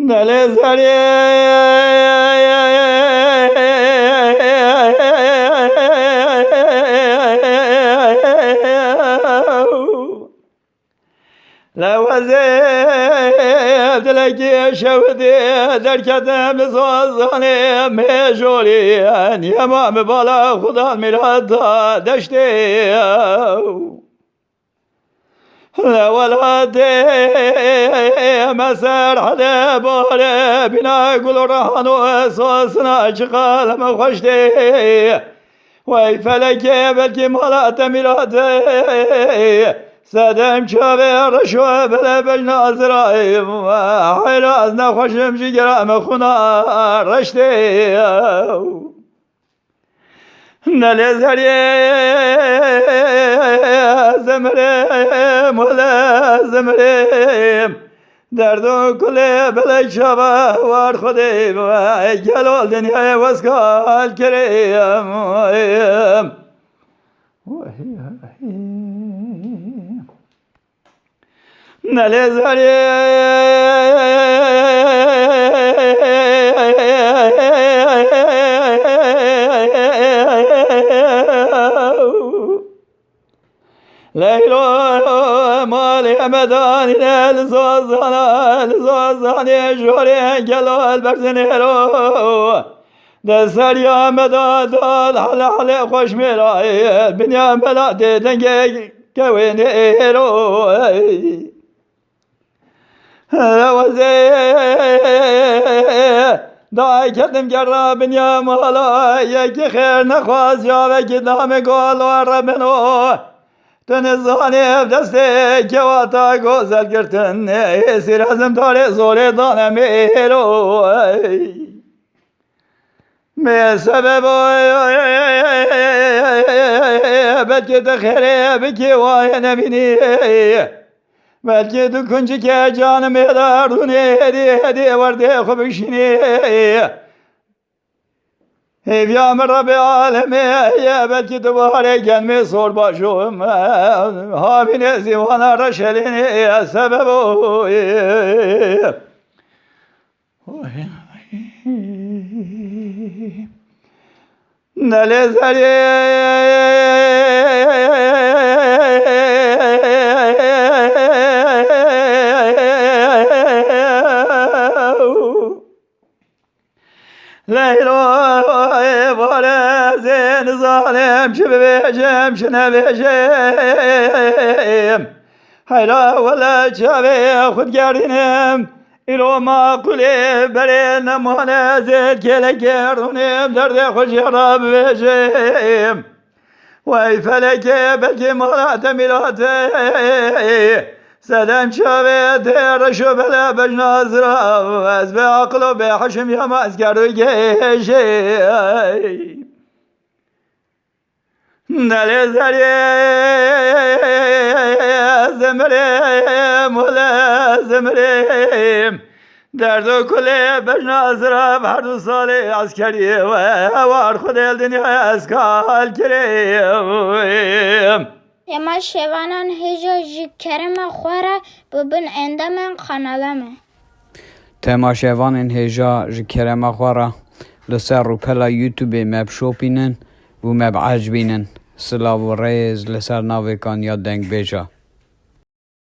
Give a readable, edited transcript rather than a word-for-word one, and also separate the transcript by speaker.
Speaker 1: نلزری لوزه دلکی شودی در کتم لزازانه میجولی نیمام بالا خدا میراد دشتی لولاد مسر حدا باره بنا گل رهان و اساسنا چقال مخشتی وی فلکه بلکی مالات میراده سدم چاوه رشوه بله بجنازرای حیراز نخوشم جگرم خونا رشتی نلزری زمرم ولا زمرم دردو کل بله شبه وار خودی گلال دنیای وسکال کریم نلزری لیلو مالی مدانی لزازانی جوری گلال برزنی رو دستریا مداد حل خوش میرای بنیام بلا دنگی کوینی رو روزی دای کردم گرا بنیام حالا یکی خیر نخواست یا وکی دام گل و ربنو تنزانی دسته کواتا گوزل گرتن سیرازم داره زور دانم ایرو می سبب بلکه تخیره بکی وای نبینی بلکه تو کنچی که جانم دارونی هدی ورده خوبشینی هیویا رب عالمه بلکه تو باره گلمه سور باشم هامین زیوانا رشلینی سبب نلزری لیلو باره ظالم چه ببیجم چه نبیجم حیلا ولا چاوه خودگردینم ایرو معقوله بره نمانه زید کله گردونم درد خوشی را ببیجم وی فلکه بلکه مالات میراته سدم چاوه درشو بله بجناز را از به عقل و به حشم یا مزگر و گشه نلزری زمرم ولا زمرم درد و کل بجناز را هر دو سال عسکری و وار خود دنیا اسکال کریم
Speaker 2: اما شوانان هجا کرم خوره ببین اندام خانالمه
Speaker 3: تماشاوان هجا کرم خوره لسر رو پلا یوتیوب مب شوپینن و مب عجبینن سلاو و ریز لسر ناوکان یا دنگ بیجا